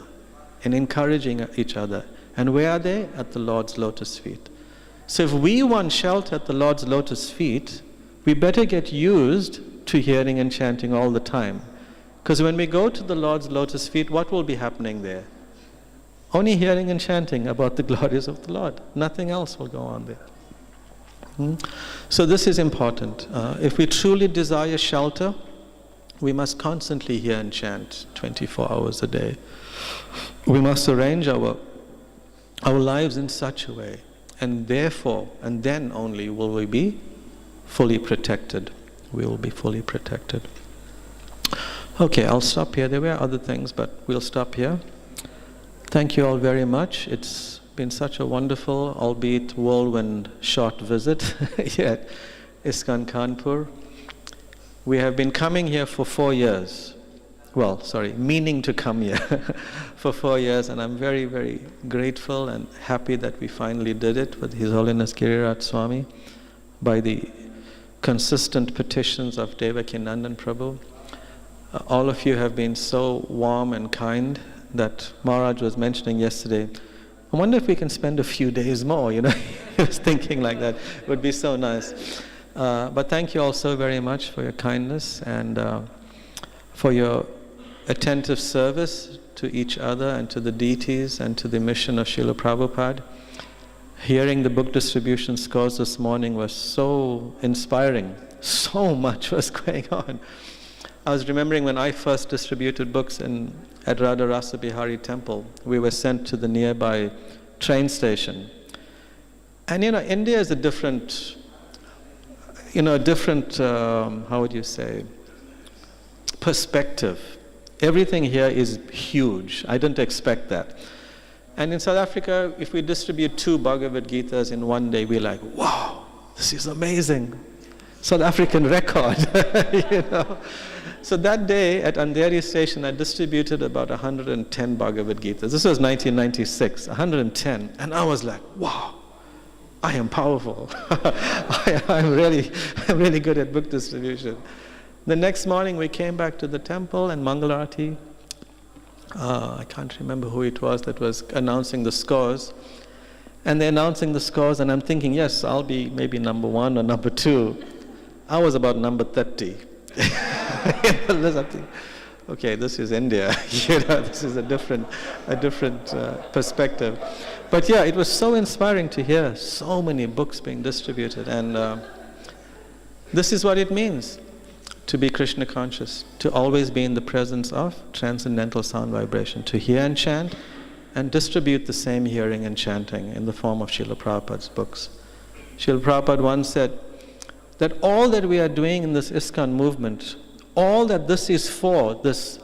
in encouraging each other. And where are they? At the Lord's lotus feet. So if we want shelter at the Lord's lotus feet, we better get used to hearing and chanting all the time. Because when we go to the Lord's lotus feet, what will be happening there? Only hearing and chanting about the glories of the Lord. Nothing else will go on there. So this is important. If we truly desire shelter, we must constantly hear and chant 24 hours a day. We must arrange our lives in such a way, and therefore, and then only will we be fully protected. We will be fully protected. Okay, I'll stop here. There were other things, but we'll stop here. Thank you all very much. It's been such a wonderful, albeit whirlwind short visit here at ISKCON Kanpur. We have been coming here for 4 years. Well, sorry, meaning to come here for 4 years, and I'm very, very grateful and happy that we finally did it with His Holiness Giriraj Swami by the consistent petitions of Devakinandan Prabhu. All of you have been so warm and kind that Maharaj was mentioning yesterday. I wonder if we can spend a few days more, He was thinking like that. It would be so nice. But thank you all so very much for your kindness and for your attentive service to each other and to the deities and to the mission of Srila Prabhupada. Hearing the book distribution scores this morning was so inspiring. So much was going on. I was remembering when I first distributed books at Radha Rasa Bihari temple, we were sent to the nearby train station. And India is a different, how would you say, perspective. Everything here is huge. I didn't expect that. And in South Africa, if we distribute 2 Bhagavad Gitas in one day, we're like, wow, this is amazing. South African record, So that day at Andheri station, I distributed about 110 Bhagavad Gitas. This was 1996, 110. And I was like, wow, I am powerful. I'm really good at book distribution. The next morning we came back to the temple and Mangalarati. I can't remember who it was that was announcing the scores. And they're announcing the scores and I'm thinking, yes, I'll be maybe number 1 or number 2. I was about number 30. Okay, this is India. This is a different perspective. But yeah, it was so inspiring to hear so many books being distributed. And this is what it means to be Krishna conscious, to always be in the presence of transcendental sound vibration, to hear and chant and distribute the same hearing and chanting in the form of Srila Prabhupada's books. Srila Prabhupada once said that all that we are doing in this ISKCON movement, all that this is for, this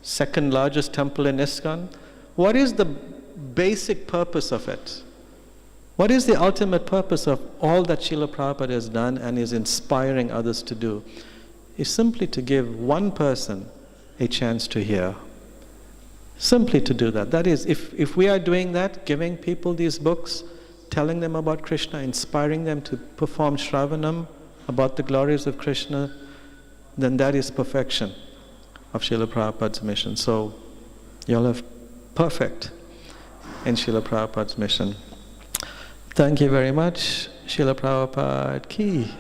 second largest temple in ISKCON, what is the basic purpose of it? What is the ultimate purpose of all that Srila Prabhupada has done and is inspiring others to do? Is simply to give one person a chance to hear. Simply to do that. That is, if we are doing that, giving people these books, telling them about Krishna, inspiring them to perform Shravanam about the glories of Krishna, then that is perfection of Srila Prabhupada's mission. So, you'll have perfect in Srila Prabhupada's mission. Thank you very much. Srila Prabhupada ki.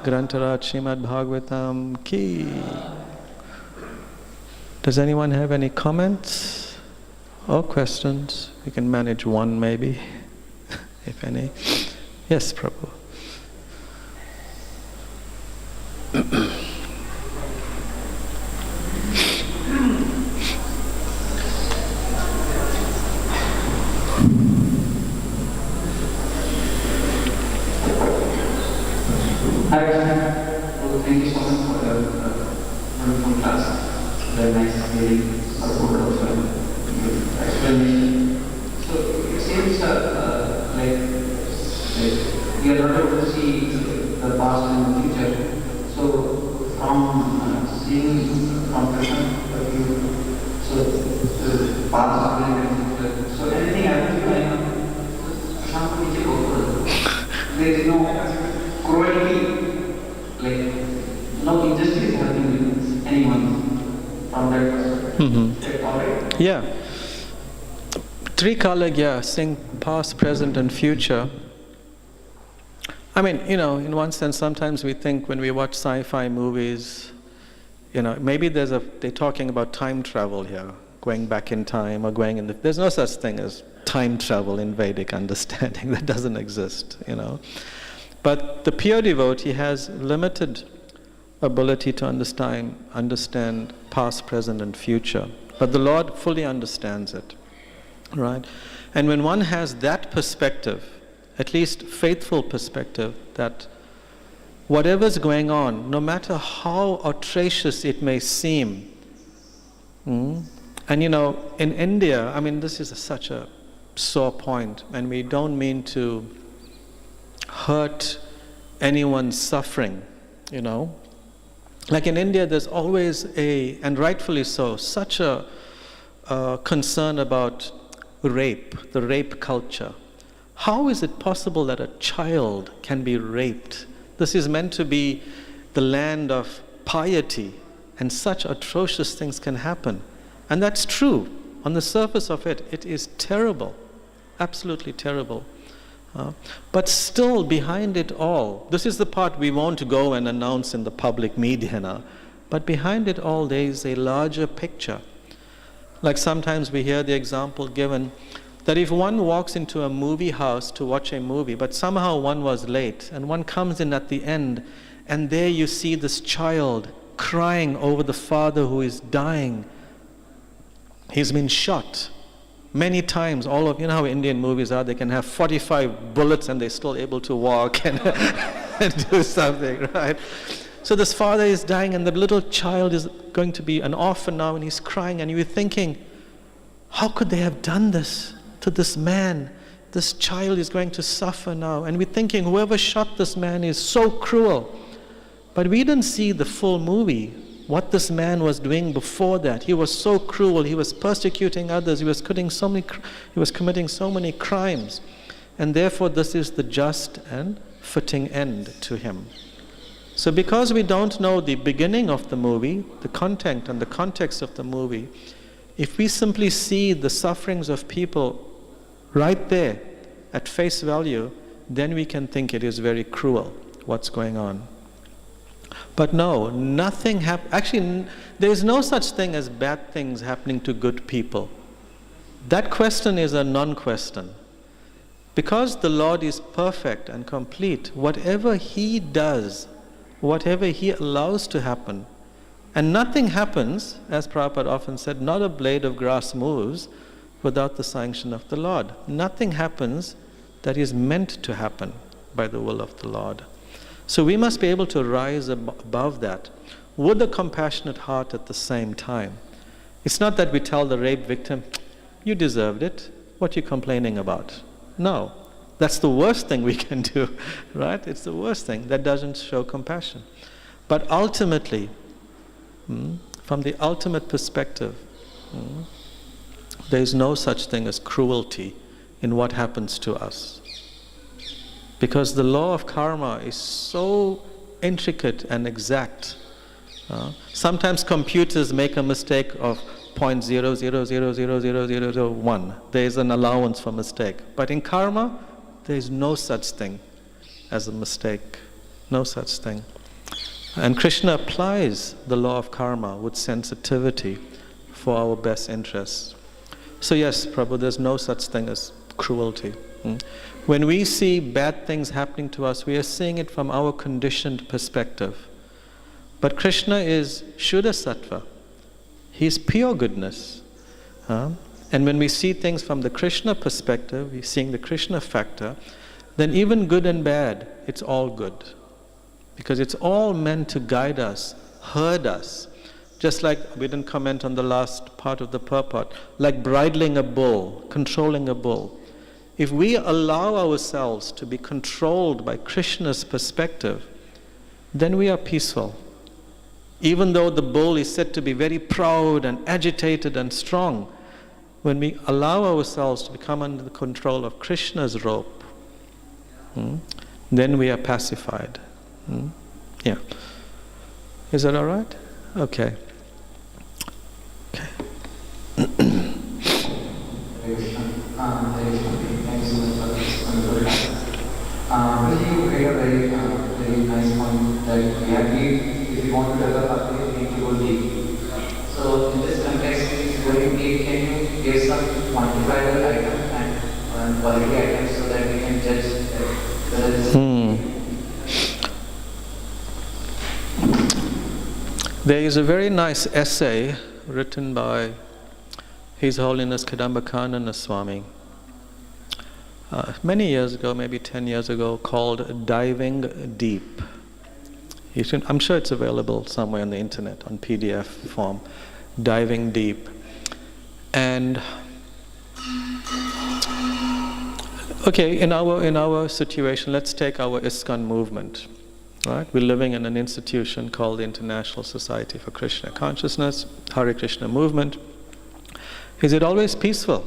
Grantaraj Srimad Bhagavatam ki. Does anyone have any comments or questions? We can manage one maybe, if any. Yes, Prabhu. Hi, thank you so much for the wonderful class. Very nice, very supportive of explanation. So it seems like we are not able to see the past and the future. So from seeing from Krishna point of view, so the past, present, and future. So anything happens to there is no cruelty. Like, no injustice happening with anyone from that perspective. All right? Yeah. Trikalag, seeing past, present and future. I mean, in one sense, sometimes we think when we watch sci-fi movies, maybe they're talking about time travel here, going back in time or going in there's no such thing as time travel in Vedic understanding. That doesn't exist, But the pure devotee has limited ability to understand past, present and future. But the Lord fully understands it, right? And when one has that perspective, at least faithful perspective, that whatever's going on, no matter how atrocious it may seem, and in India, I mean, this is such a sore point, and we don't mean to hurt anyone's suffering, Like in India, there's always and rightfully so, such a concern about rape, the rape culture. How is it possible that a child can be raped? This is meant to be the land of piety, and such atrocious things can happen. And that's true. On the surface of it, it is terrible, absolutely terrible. But still, behind it all, this is the part we won't go and announce in the public media now, but behind it all, there is a larger picture. Like sometimes we hear the example given that if one walks into a movie house to watch a movie, but somehow one was late, and one comes in at the end, and there you see this child crying over the father who is dying. He's been shot many times. How Indian movies are, they can have 45 bullets and they're still able to walk and, and do something, right? So this father is dying and the little child is going to be an orphan now and he's crying, and you're thinking, how could they have done this to this man? This child is going to suffer now. And we're thinking, whoever shot this man is so cruel. But we didn't see the full movie. What this man was doing before that. He was so cruel. He was persecuting others. He was committing so many crimes. And therefore this is the just and fitting end to him. So because we don't know the beginning of the movie, the content and the context of the movie, if we simply see the sufferings of people right there at face value, then we can think it is very cruel what's going on. But no, nothing happened. Actually, there is no such thing as bad things happening to good people. That question is a non-question. Because the Lord is perfect and complete, whatever He does, whatever He allows to happen, and nothing happens, as Prabhupada often said, not a blade of grass moves without the sanction of the Lord. Nothing happens that is meant to happen by the will of the Lord. So we must be able to rise above that with a compassionate heart at the same time. It's not that we tell the rape victim, you deserved it, what are you complaining about? No, That's the worst thing we can do, right? It's the worst thing. That doesn't show compassion. But ultimately, from the ultimate perspective, there is no such thing as cruelty in what happens to us. Because the law of karma is so intricate and exact. Sometimes computers make a mistake of 0.0000001. There is an allowance for mistake. But in karma, there is no such thing as a mistake. No such thing. And Krishna applies the law of karma with sensitivity for our best interests. So yes, Prabhu, there's no such thing as cruelty. When we see bad things happening to us, we are seeing it from our conditioned perspective. But Krishna is Shuddha Sattva. He's pure goodness. And when we see things from the Krishna perspective, we're seeing the Krishna factor, then even good and bad, it's all good. Because it's all meant to guide us, herd us. Just like, we didn't comment on the last part of the purport, like bridling a bull, controlling a bull. If we allow ourselves to be controlled by Krishna's perspective, then we are peaceful. Even though the bull is said to be very proud and agitated and strong, when we allow ourselves to become under the control of Krishna's rope, then we are pacified. Yeah. Is that all right? Okay. Okay. Thank you so much for this wonderful class. You made a very nice point that if you want to develop our faith, we need to go deep. So in this context, going deep, can you give some quantifiable items and quality items so that we can judge whether this is There is a very nice essay written by His Holiness Kadambakanana Swami many years ago, maybe 10 years ago, called Diving Deep. I'm sure it's available somewhere on the internet, on PDF form, Diving Deep. And okay, in our situation, let's take our ISKCON movement. Right? We're living in an institution called the International Society for Krishna Consciousness, Hare Krishna movement. Is it always peaceful?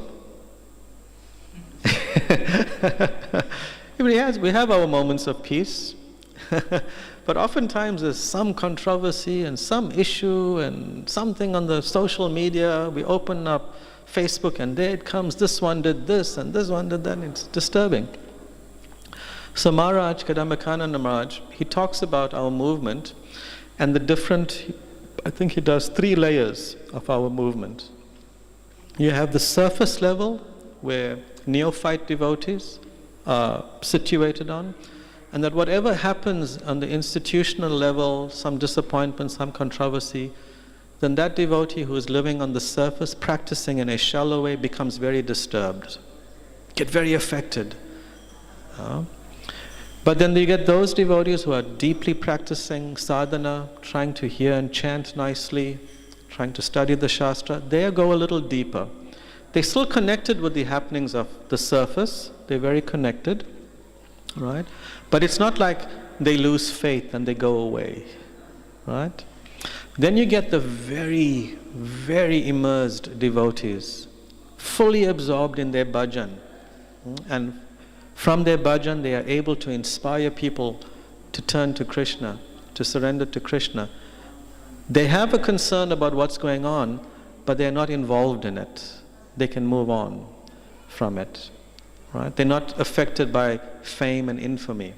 We have our moments of peace, but oftentimes there's some controversy and some issue and something on the social media. We open up Facebook and there it comes, this one did this and this one did that. It's disturbing. So Maharaj, Kadambakananda Maharaj, he talks about our movement and the different, I think he does 3 layers of our movement. You have the surface level where neophyte devotees are situated on, and that whatever happens on the institutional level, some disappointment, some controversy, then that devotee who is living on the surface, practicing in a shallow way, becomes very disturbed, get very affected. But then you get those devotees who are deeply practicing sadhana, trying to hear and chant nicely, trying to study the Shastra. They go a little deeper. They're still connected with the happenings of the surface. They're very connected, right? But it's not like they lose faith and they go away, right? Then you get the very, very immersed devotees, fully absorbed in their bhajan. And from their bhajan, they are able to inspire people to turn to Krishna, to surrender to Krishna. They have a concern about what's going on, but they are not involved in it. They can move on from it. Right? They're not affected by fame and infamy.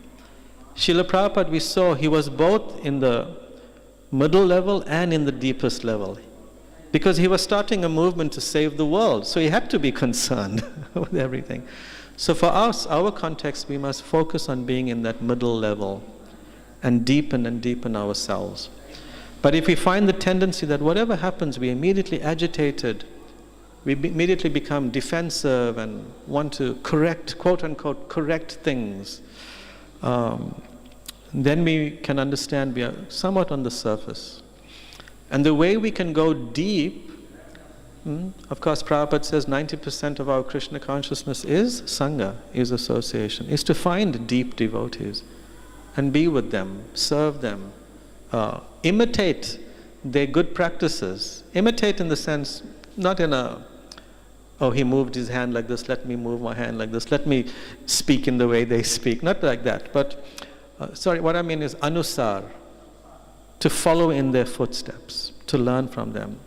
Srila Prabhupada, we saw, he was both in the middle level and in the deepest level. Because he was starting a movement to save the world, so he had to be concerned with everything. So for us, our context, we must focus on being in that middle level and deepen ourselves. But if we find the tendency that whatever happens, we immediately agitated, we immediately become defensive and want to correct, quote unquote, correct things, then we can understand we are somewhat on the surface. And the way we can go deep Of course, Prabhupada says 90% of our Krishna consciousness is Sangha, is association, is to find deep devotees and be with them, serve them, imitate their good practices. Imitate in the sense, not in a, oh, he moved his hand like this, let me move my hand like this, let me speak in the way they speak. Not like that, but, what I mean is anusar, to follow in their footsteps, to learn from them.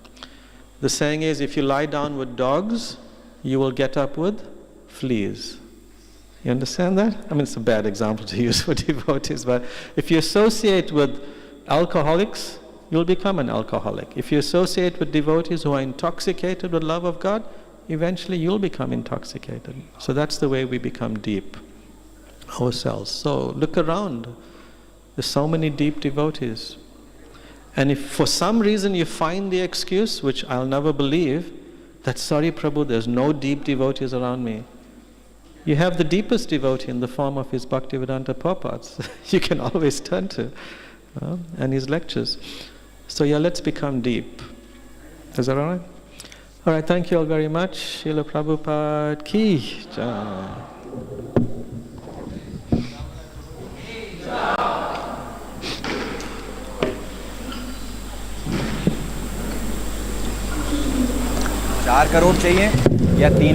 The saying is, if you lie down with dogs, you will get up with fleas. You understand that? I mean, it's a bad example to use for devotees, but if you associate with alcoholics, you'll become an alcoholic. If you associate with devotees who are intoxicated with love of God, eventually you'll become intoxicated. So that's the way we become deep ourselves. So look around. There's so many deep devotees. And if for some reason you find the excuse, which I'll never believe, that sorry Prabhu, there's no deep devotees around me. You have the deepest devotee in the form of his Bhaktivedanta Prabhupada. You can always turn to, and his lectures. So yeah, let's become deep. Is that all right? All right, thank you all very much. Srila Prabhupada ki jai. $4 crore चाहिए या 3